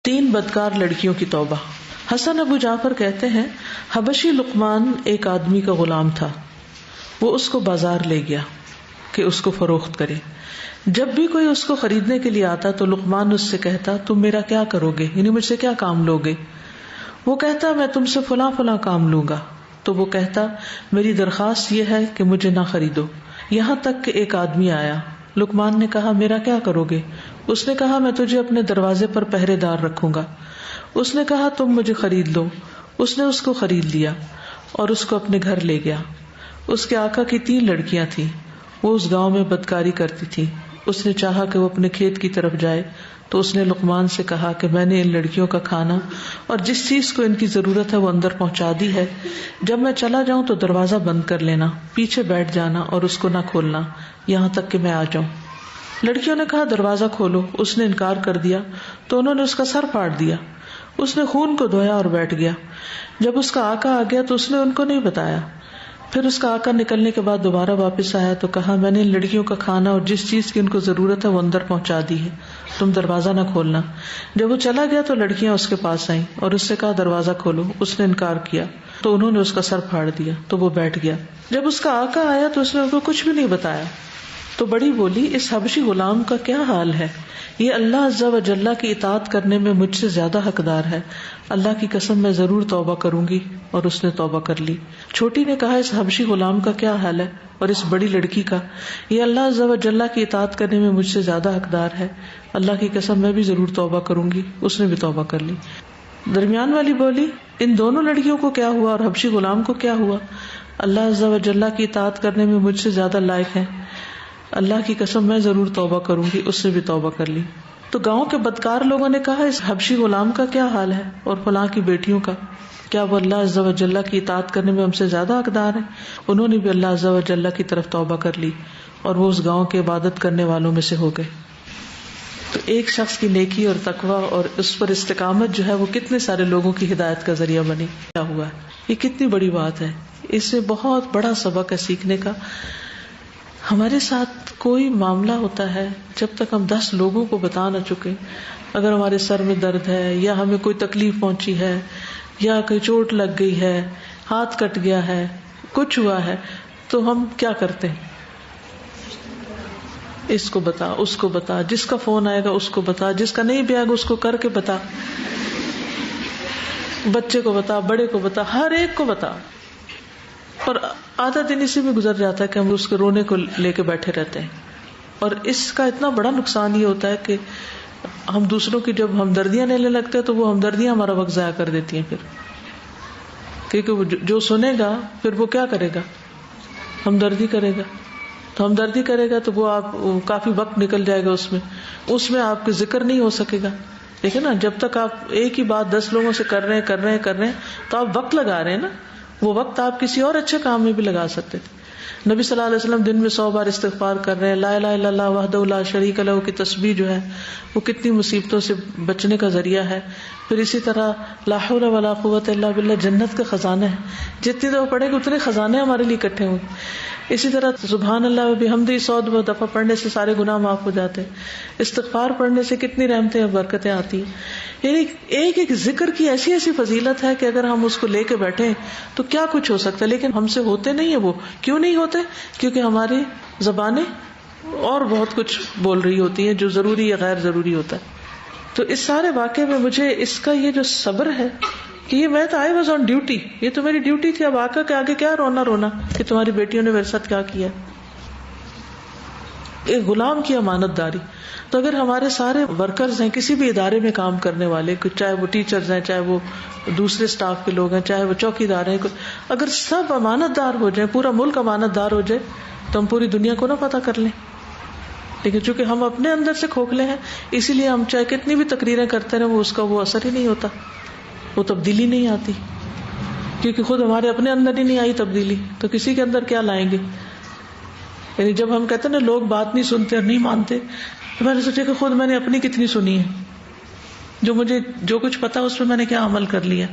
3 بدکار لڑکیوں کی توبہ۔ حسن ابو جعفر کہتے ہیں حبشی لقمان ایک آدمی کا غلام تھا، وہ اس کو بازار لے گیا کہ اس کو فروخت کرے۔ جب بھی کوئی اس کو خریدنے کے لیے آتا تو لقمان اس سے کہتا تم میرا کیا کرو گے، یعنی مجھ سے کیا کام لوگے؟ وہ کہتا میں تم سے فلاں فلاں کام لوں گا۔ تو وہ کہتا میری درخواست یہ ہے کہ مجھے نہ خریدو۔ یہاں تک کہ ایک آدمی آیا، لقمان نے کہا میرا کیا کرو گے؟ اس نے کہا میں تجھے اپنے دروازے پر پہرے دار رکھوں گا۔ اس نے کہا تم مجھے خرید لو۔ اس نے اس کو خرید لیا اور اس کو اپنے گھر لے گیا۔ اس کے آقا کی 3 لڑکیاں تھیں، وہ اس گاؤں میں بدکاری کرتی تھی۔ اس نے چاہا کہ وہ اپنے کھیت کی طرف جائے تو اس نے لقمان سے کہا کہ میں نے ان لڑکیوں کا کھانا اور جس چیز کو ان کی ضرورت ہے وہ اندر پہنچا دی ہے، جب میں چلا جاؤں تو دروازہ بند کر لینا، پیچھے بیٹھ جانا اور اس کو نہ کھولنا یہاں تک کہ میں آ جاؤں۔ لڑکیوں نے کہا دروازہ کھولو۔ اس نے انکار کر دیا تو انہوں نے اس کا سر پھاڑ دیا۔ اس نے خون کو دھویا اور بیٹھ گیا۔ جب اس کا آقا آ گیا تو اس نے ان کو نہیں بتایا۔ پھر اس کا آقا نکلنے کے بعد دوبارہ واپس آیا تو کہا میں نے ان لڑکیوں کا کھانا اور جس چیز کی ان کو ضرورت ہے وہ اندر پہنچا دی ہے، تم دروازہ نہ کھولنا۔ جب وہ چلا گیا تو لڑکیاں اس کے پاس آئیں اور اس سے کہا دروازہ کھولو۔ اس نے انکار کیا تو انہوں نے اس کا سر پھاڑ دیا تو وہ بیٹھ گیا۔ جب اس کا آقا آیا تو اس نے ان کو کچھ بھی نہیں بتایا۔ تو بڑی بولی اس حبشی غلام کا کیا حال ہے؟ یہ اللہ عز و جل کی اطاعت کرنے میں مجھ سے زیادہ حقدار ہے، اللہ کی قسم میں ضرور توبہ کروں گی۔ اور اس نے توبہ کر لی۔ چھوٹی نے کہا اس حبشی غلام کا کیا حال ہے؟ اور اس بڑی لڑکی کا؟ یہ اللہ عز و جل کی اطاعت کرنے میں مجھ سے زیادہ حقدار ہے، اللہ کی قسم میں بھی ضرور توبہ کروں گی۔ اس نے بھی توبہ کر لی۔ درمیان والی بولی ان دونوں لڑکیوں کو کیا ہوا اور حبشی غلام کو کیا ہوا؟ اللہ عز و جل کی اطاعت کرنے میں مجھ سے زیادہ لائق ہیں، اللہ کی قسم میں ضرور توبہ کروں گی۔ اس نے بھی توبہ کر لی۔ تو گاؤں کے بدکار لوگوں نے کہا اس حبشی غلام کا کیا حال ہے اور فلاں کی بیٹیوں کا؟ کیا وہ اللہ عز و جل کی اطاعت کرنے میں ہم سے زیادہ حقدار ہیں؟ انہوں نے بھی اللہ عز و جل کی طرف توبہ کر لی اور وہ اس گاؤں کے عبادت کرنے والوں میں سے ہو گئے۔ تو ایک شخص کی نیکی اور تقویٰ اور اس پر استقامت جو ہے وہ کتنے سارے لوگوں کی ہدایت کا ذریعہ بنی۔ کیا ہوا ہے؟ یہ کتنی بڑی بات ہے، اس سے بہت بڑا سبق ہے سیکھنے کا۔ ہمارے ساتھ کوئی معاملہ ہوتا ہے جب تک ہم 10 لوگوں کو بتا نہ چکے، اگر ہمارے سر میں درد ہے یا ہمیں کوئی تکلیف پہنچی ہے یا کوئی چوٹ لگ گئی ہے، ہاتھ کٹ گیا ہے، کچھ ہوا ہے، تو ہم کیا کرتے ہیں؟ اس کو بتا، اس کو بتا، جس کا فون آئے گا اس کو بتا، جس کا نہیں بھی آئے گا اس کو کر کے بتا، بچے کو بتا، بڑے کو بتا، ہر ایک کو بتا۔ اور آدھا دن اسی میں گزر جاتا ہے کہ ہم اس کے رونے کو لے کے بیٹھے رہتے ہیں۔ اور اس کا اتنا بڑا نقصان یہ ہوتا ہے کہ ہم دوسروں کی جب ہمدردیاں لینے لگتے ہیں تو وہ ہمدردیاں ہمارا وقت ضائع کر دیتی ہیں پھر، کیونکہ وہ جو سنے گا پھر وہ کیا کرے گا؟ ہمدردی کرے گا۔ تو ہمدردی کرے گا تو وہ آپ کافی وقت نکل جائے گا اس میں آپ کا ذکر نہیں ہو سکے گا۔ دیکھیں نا، جب تک آپ ایک ہی بات 10 لوگوں سے کر رہے ہیں تو آپ وقت لگا رہے ہیں نا، وہ وقت آپ کسی اور اچھے کام میں بھی لگا سکتے تھے۔ نبی صلی اللہ علیہ وسلم دن میں 100 بار استغفار کر رہے ہیں، لا الہ الا اللہ وحدہ لا شریک لہ کی تسبیح جو ہے وہ کتنی مصیبتوں سے بچنے کا ذریعہ ہے۔ پھر اسی طرح لا حول ولا قوت الا باللہ جنت کا خزانہ ہے، جتنی دفعہ پڑھیں گے اتنے خزانے ہمارے لیے اکٹھے ہوں گے۔ اسی طرح سبحان اللہ وبحمدہ 100 دفعہ پڑھنے سے سارے گناہ معاف ہو جاتے ہیں۔ استغفار پڑھنے سے کتنی رحمتیں اور برکتیں آتی ہیں۔ یعنی ایک ایک ذکر کی ایسی ایسی فضیلت ہے کہ اگر ہم اس کو لے کے بیٹھیں تو کیا کچھ ہو سکتا ہے، لیکن ہم سے ہوتے نہیں ہیں۔ وہ کیوں نہیں ہوتے؟ کیونکہ ہماری زبانیں اور بہت کچھ بول رہی ہوتی ہیں جو ضروری یا غیر ضروری ہوتا ہے۔ تو اس سارے واقعے میں مجھے اس کا یہ جو صبر ہے کہ یہ میں تو آئی واز آن ڈیوٹی، یہ تو میری ڈیوٹی تھی، اب آقا کے آگے کیا رونا کہ تمہاری بیٹیوں نے میرے ساتھ کیا کیا۔ ایک غلام کی امانت داری۔ تو اگر ہمارے سارے ورکرز ہیں کسی بھی ادارے میں کام کرنے والے، چاہے وہ ٹیچرز ہیں، چاہے وہ دوسرے سٹاف کے لوگ ہیں، چاہے وہ چوکی دار ہیں، اگر سب امانت دار ہو جائیں، پورا ملک امانت دار ہو جائے تو ہم پوری دنیا کو نہ پتہ کر لیں۔ لیکن چونکہ ہم اپنے اندر سے کھوکھلے ہیں، اسی لیے ہم چاہے کتنی بھی تقریریں کرتے رہیں اس کا وہ اثر ہی نہیں ہوتا، وہ تبدیلی نہیں آتی، کیونکہ خود ہمارے اپنے اندر ہی نہیں آئی تبدیلی تو کسی کے اندر کیا لائیں گے۔ یعنی جب ہم کہتے ہیں نا لوگ بات نہیں سنتے اور نہیں مانتے، تو میں نے سوچا کہ خود میں نے اپنی کتنی سنی ہے، جو مجھے جو کچھ پتا اس پہ میں نے کیا عمل کر لیا۔